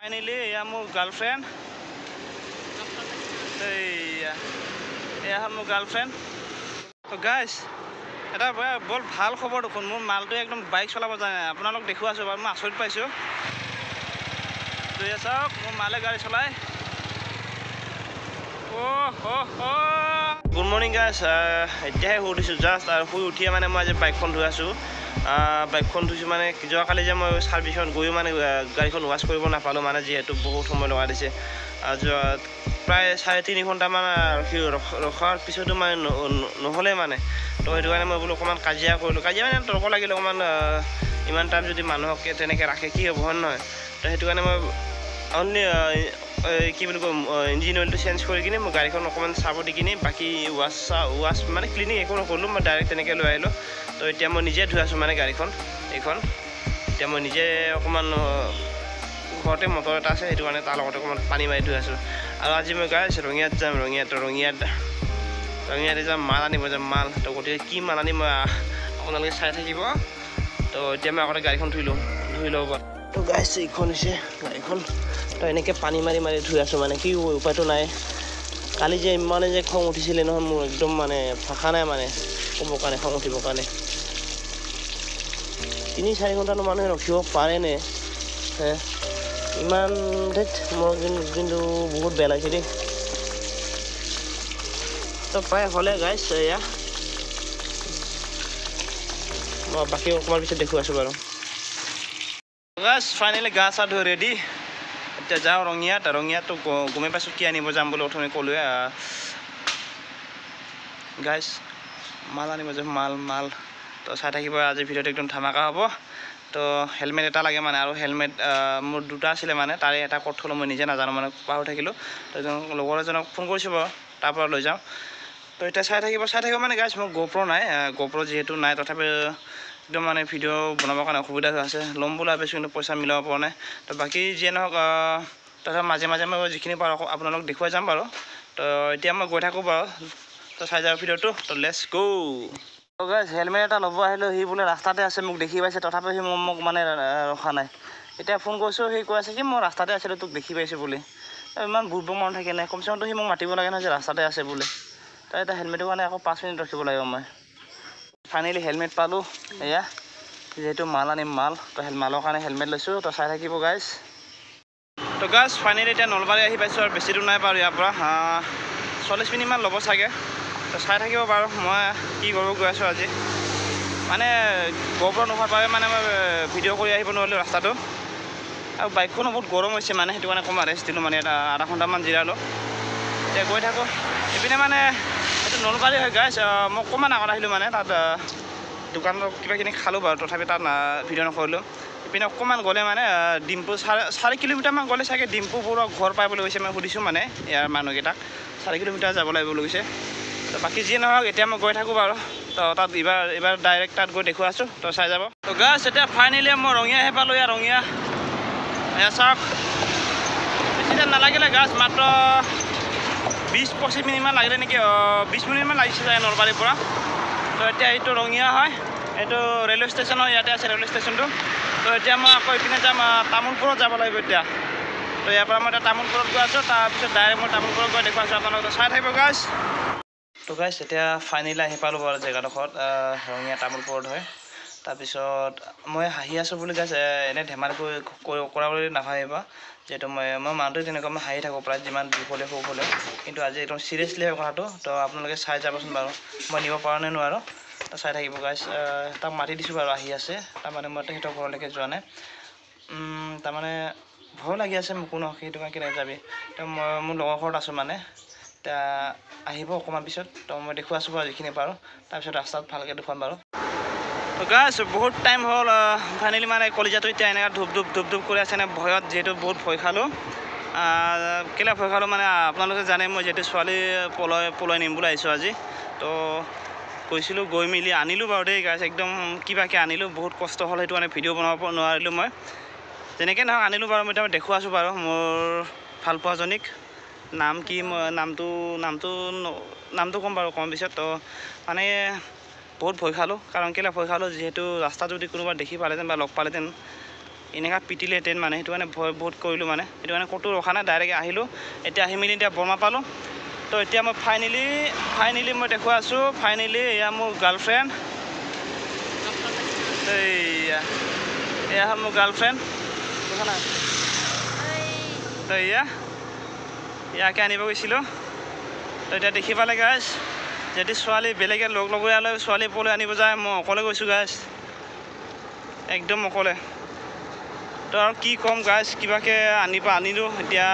finally এয়া মোৰ girlfriend এয়া মোৰ গাৰ্লফ্ৰেণ্ড গাইজ এটা বৰ ভাল খবৰ দেখোন মোৰ মালটোৱে একদম বাইক চলাব জানে আপোনালোক দেখুৱাই আছোঁ বাৰু মই আচৰিত পাইছোঁ এয়া চাওক মোৰ মালে গাড়ী চলায় গুড মৰ্ণিং গাইজ এতিয়াহে শুই উঠিছোঁ জাষ্ট আৰু শুই উঠিয়ে মানে মই আজি বাইকখন ধুই আছোঁ বাইকখন ধুইছোঁ মানে যোৱাকালি যে মই ছাৰ্ভিচত গৈও মানে গাড়ীখন ৱাছ কৰিব নাপালোঁ মানে যিহেতু বহুত সময় লগাই দিছে প্ৰায় 3.5 ঘণ্টামান ৰখাৰ পিছতো মানে নহ'লে মানে তো সেইটো কাৰণে মই বোলো অকণমান কাজিয়া কৰিলোঁ কাজিয়া মানে তৰ্ক লাগিলে অকণমান ইমান টাইম যদি মানুহক তেনেকৈ ৰাখে কি হ'ব হয় নহয় তো সেইটো কাৰণে মই অনলি কি বুলি কয় ইঞ্জিন অইলটো চেঞ্জ কৰি কিনে মই গাড়ীখন অকণমান চাব দি কিনে বাকী ৱাছ মানে ক্লিনিং একো নকৰিলোঁ মই ডাইৰেক্ট তেনেকৈ লৈ আহিলোঁ তো এতিয়া মই নিজে ধুই আছোঁ মানে গাড়ীখন এইখন এতিয়া মই নিজে অকণমান ঘৰতে মটৰ এটা আছে সেইটো কাৰণে তাৰ লগতে অকণমান পানী মাৰি ধুই আছোঁ আৰু আজি মই গাইছ ৰঙিয়াত যাম ৰঙিয়াত যাম মাল আনিব যাম মাল তো গতিকে কি মাল আনিম আপোনালোকে চাই থাকিব তো এতিয়া মই আগতে গাড়ীখন ধুই ল'ব বাৰু তো গাইছ এইখন হৈছে গাড়ীখন তো এনেকৈ পানী মাৰি ধুই আছোঁ মানে কি উপায়টো নাই কালি যে ইমানে যে খং উঠিছিলে নহয় মোৰ একদম মানে ভাষা নাই মানে ক'বৰ কাৰণে খং উঠিবৰ কাৰণে 3-4 ঘণ্টানো মানুহে ৰখিব পাৰেনে হে ইমান মোৰ কিন্তু বহুত বেয়া লাগিছে দেই তো প্ৰায় হ'লে গাইছ এয়া মই বাকী অকণমান পিছত দেখুৱাই আছোঁ বাৰু গাইছ ফাইনেলি গা চা ধুই ৰেডি এতিয়া যাওঁ ৰঙিয়াতো গমেই পাইছোঁ কি আনিব যাম বুলি অথনি ক'লোৱে গাইছ মাল আনিব যাম মাল তো চাই থাকিব আজিৰ ভিডিঅ'টো একদম ধামাকা হ'ব তো হেলমেট এটা লাগে মানে আৰু হেলমেট মোৰ দুটা আছিলে মানে তাৰে এটা ক'ত থ'লোঁ মই নিজে নাজানো মানে পাহৰি থাকিলোঁ তো লগৰ এজনক ফোন কৰিছোঁ বাৰু তাৰ পৰা লৈ যাওঁ তো এতিয়া চাই থাকিব মানে গাইছ মোৰ GoPro নাই GoPro যিহেতু নাই তথাপি একদম মানে ভিডিঅ' বনাবৰ কাৰণে অসুবিধা হৈ আছে ল'ম বুলি ভাবিছোঁ কিন্তু পইচা মিলাব পৰা নাই তো বাকী যিয়ে নহওক তথাপি মাজে মই যিখিনি পাৰোঁ আপোনালোক দেখুৱাই যাম বাৰু তো এতিয়া মই গৈ থাকোঁ বাৰু তো চাই যাওঁ ভিডিঅ'টো তো লেটছ গো গাইছ হেলমেট এটা ল'ব আহিলোঁ সি বোলে ৰাস্তাতে আছে মোক দেখি পাইছে তথাপি সি মোক মানে ৰখা নাই এতিয়া ফোন কৰিছোঁ সি কৈ আছে কি মই ৰাস্তাতে আছিলোঁ তোক দেখি পাইছোঁ বুলি ইমান বুৰ্বক মানুহ থাকে নাই কমচে কমতো সি মোক মাতিব লাগে নহয় যে ৰাস্তাতে আছে বুলি তাই এতিয়া হেলমেটৰ কাৰণে আকৌ 5 মিনিট ৰখিব লাগিব মই ফাইনেলি হেলমেট পালোঁ এয়া যিহেতু মাল আনিম তো মালৰ কাৰণে হেলমেট লৈছোঁ তো চাই থাকিব গাইছ তো গাইছ ফাইনেলি এতিয়া নলবাৰী আহি পাইছোঁ আৰু বেছি দূৰ নাই বাৰু ইয়াৰ পৰা 40 মিনিটমান ল'ব চাগে তো চাই থাকিব বাৰু মই কি কৰিব গৈ আছোঁ আজি মানে GoPro নোহোৱাৰ বাবে মানে মই ভিডিঅ' কৰি আহিব নোৱাৰিলোঁ ৰাস্তাটো আৰু বাইকখনো বহুত গৰম হৈছে মানে সেইটো কাৰণে অকণমান ৰেষ্ট দিলোঁ মানে এটা আধা ঘণ্টামান জিৰালোঁ এতিয়া গৈ থাকোঁ ইপিনে মানে এইটো নলবাৰী হয় গাইছ মই অকণমান আগত আহিলোঁ মানে তাত দোকানত কিবাখিনি খালোঁ বাৰু তথাপি তাত ভিডিঅ' নকৰিলোঁ ইপিনে অকণমান গ'লে মানে ডিম্পু 4 কিলোমিটাৰমান গ'লে চাগে ডিম্পুবোৰৰ ঘৰ পাই বুলি কৈছে মই সুধিছোঁ মানে ইয়াৰ মানুহকেইটাক 4 কিলোমিটাৰ যাব লাগিব বুলি কৈছে তো বাকী যিয়ে নহওক এতিয়া মই গৈ থাকোঁ বাৰু তো তাত এইবাৰ ডাইৰেক্ট তাত গৈ দেখুৱাই আছোঁ তো চাই যাব তো গাইছ এতিয়া ফাইনেলি মই ৰঙিয়াহে পালোঁ ৰঙিয়া এয়া চাওক বেছি টাইম নালাগিলে গাইছ মাত্ৰ 20-25 মিনিটমান লাগিলে নেকি 20 মিনিটমান লাগিছে চাগে নলবাৰীৰ পৰা তো এতিয়া এইটো ৰঙিয়া হয় এইটো ৰেলৱে ষ্টেচন হয় ইয়াতে আছে ৰেলৱে ষ্টেচনটো তো এতিয়া মই আকৌ ইপিনে যাম তামোলপুৰত যাব লাগিব এতিয়া তো ইয়াৰ পৰা মই এতিয়া তামোলপুৰত গৈ আছোঁ তাৰপিছত ডাইৰেক্ট মই তামোলপুৰত গৈ দেখুৱাইছোঁ আপোনালোকে চাই থাকিব গাইছ তো গাইছ এতিয়া ফাইনেলি আহি পালোঁ বাৰু জেগাডোখৰত ৰঙিয়া তামোলপুৰত হয় তাৰপিছত মই হাঁহি আছোঁ বুলি গাইছ এনেই ধেমালি কৰা বুলি নাভাবিবা যিহেতু মই মানুহটো তেনেকুৱা মই হাঁহি থাকোঁ প্ৰায় যিমান দুখ হ'লে সুখ হ'লেও কিন্তু আজি একদম চিৰিয়াছলি হয় কথাটো তো আপোনালোকে চাই যাবচোন বাৰু মই নিব পৰা নে নোৱাৰোঁ তো চাই থাকিব গাইছ তাক মাতি দিছোঁ বাৰু আহি আছে তাৰমানে মই তেখেতৰ ঘৰলৈকে যোৱা নাই তাৰমানে ভয় লাগি আছে মোকো ন সেইটো কাৰণে কেনেকৈ যাবি তো মই মোৰ লগৰ ঘৰত আছোঁ মানে এতিয়া আহিব অকণমান পিছত তো মই দেখুৱাই আছোঁ বাৰু যিখিনি পাৰোঁ তাৰপিছত ৰাস্তাত ভালকৈ দেখুৱাম বাৰু তো গাইছ বহুত টাইম হ'ল ফাইনেলি মানে কলিজাটো এতিয়া এনেকৈ ধূপ কৰি আছে ভয়ত যিহেতু বহুত ভয় খালোঁ কেলৈ ভয় খালোঁ মানে আপোনালোকে জানে মই যিহেতু ছোৱালী পলাই নিম বুলি আহিছোঁ আজি তো গৈছিলোঁ গৈ মেলি আনিলোঁ বাৰু দেই গাইছ একদম কিবাকৈ আনিলোঁ বহুত কষ্ট হ'ল সেইটো মানে ভিডিঅ' বনাব নোৱাৰিলোঁ মই যেনেকৈ নহওক আনিলোঁ বাৰু মই এতিয়া দেখুৱাই আছোঁ বাৰু মোৰ ভালপোৱাজনীক নাম কি মই নামটো ক'ম বাৰু অকণমান পিছত তো মানে বহুত ভয় খালোঁ কাৰণ কেলৈ ভয় খালোঁ যিহেতু ৰাস্তা যদি কোনোবা দেখি পালেহেঁতেন বা লগ পালেহেঁতেন এনেকুৱা পিটিলেহেঁতেন মানে সেইটো কাৰণে ভয় বহুত কৰিলোঁ মানে সেইটো কাৰণে ক'তো ৰখা নাই ডাইৰেক্ট আহিলোঁ এতিয়া আহি মেলি এতিয়া বৰমা পালোঁ তো এতিয়া মই ফাইনেলি মই দেখুৱাই আছোঁ ফাইনেলি এয়া মোৰ গাৰ্লফ্ৰেণ্ড এয়া হ'ল মোৰ গাৰ্লফ্ৰেণ্ড দেখা নাই তো ইয়াকে আনিব গৈছিলোঁ তো এতিয়া দেখি পালে গাইজ যদি ছোৱালী বেলেগে লগৰীয়ালৈ ছোৱালী পলৈ আনিব যায় মই অকলে গৈছোঁ গাইজ একদম অকলে তো আৰু কি ক'ম গাইজ কিবাকৈ আনিলোঁ এতিয়া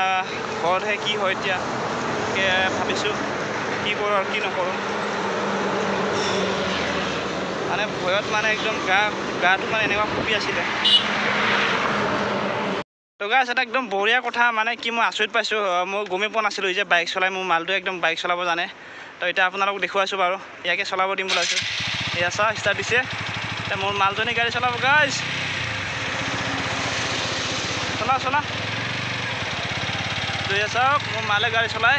ঘৰতহে কি হয় এতিয়া ভাবিছোঁ কি কৰোঁ আৰু কি নকৰোঁ মানে ভয়ত মানে একদম গাটো মানে এনেকুৱা কঁপি আছিলে তো গাইজ এটা একদম বঢ়িয়া কথা মানে কি মই আচৰিত পাইছোঁ মই গমেই পোৱা নাছিলোঁ যে বাইক চলাই মোৰ মালটোৱে একদম বাইক চলাব জানে তো এতিয়া আপোনালোকক দেখুৱাইছোঁ বাৰু ইয়াকে চলাব দিম বুলি ভাবিছোঁ এয়া চাওঁ ষ্টাৰ্ট দিছে এতিয়া মোৰ মালজনী গাড়ী চলাব গাইজ চলা তো এয়া চাওক মোৰ মালে গাড়ী চলাই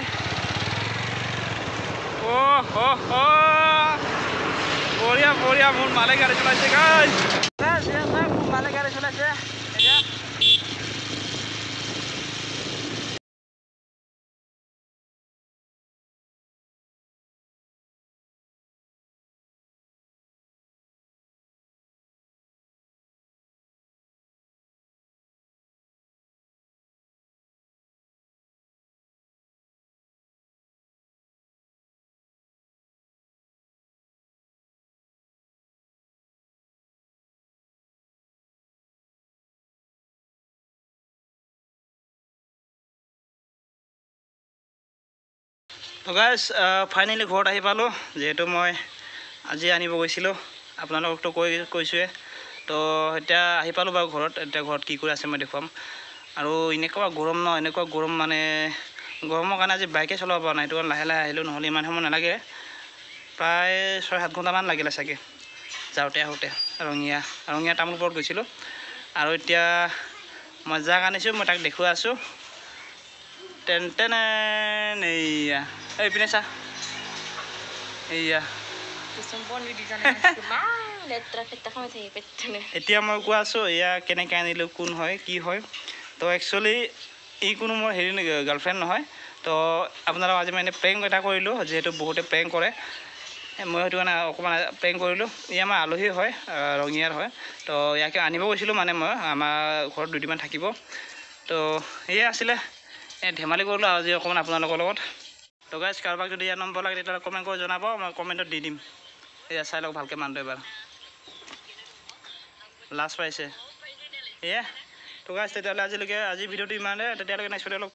বঢ়িয়া মোৰ মালে গাড়ী চলাইছে গাইজ মোৰ মালে গাড়ী চলাইছে এয়া তো গাইজ ফাইনেলি ঘৰত আহি পালোঁ যিহেতু মই আজি আনিব গৈছিলোঁ আপোনালোককতো কৈছোঁৱে তো এতিয়া আহি পালোঁ বাৰু ঘৰত এতিয়া ঘৰত কি কৰি আছে মই দেখুৱাম আৰু এনেকুৱা গৰম মানে গৰমৰ কাৰণে আজি বাইকে চলাব পৰা নাই সেইটো কাৰণে লাহে আহিলোঁ নহ'লে ইমান সময় নালাগে প্ৰায় 6-7 ঘণ্টামান লাগিলে চাগে যাওঁতে আহোঁতে ৰঙীয়া তামোলপুৰত গৈছিলোঁ আৰু এতিয়া মই যাক আনিছোঁ মই তাক দেখুৱাই আছোঁ এইয়া এইপিনে চা এইয়া এতিয়া মই কোৱা আছোঁ এয়া কেনেকৈ আনিলোঁ কোন হয় কি হয় তো একচুৱেলি ই কোনো মোৰ হেৰি গাৰ্লফ্ৰেণ্ড নহয় তো আপোনালোকক আজি মই এনেই প্ৰেংক এটা কৰিলোঁ যিহেতু বহুতে প্ৰেংক কৰে মই সেইটো কাৰণে অকণমান প্ৰেংক কৰিলোঁ ই আমাৰ আলহী হয় ৰঙিয়াৰ হয় তো ইয়াকে আনিব গৈছিলোঁ মানে মই আমাৰ ঘৰত দুদিনমান থাকিব তো এয়ে আছিলে ধেমালি কৰিলোঁ আজি অকণমান আপোনালোকৰ লগত তো গাইজ কাৰোবাক যদি ইয়াৰ নম্বৰ লাগে তেতিয়াহ'লে কমেণ্ট কৰি জনাব মই কমেণ্টত দি দিম এয়া চাই লওক ভালকৈ মানুহটো এবাৰ লাজ পাইছে এয়া তো গাইজ তেতিয়াহ'লে আজিলৈকে আজি ভিডিঅ'টো ইমানে তেতিয়ালৈকে নেক্সট ভিডিঅ'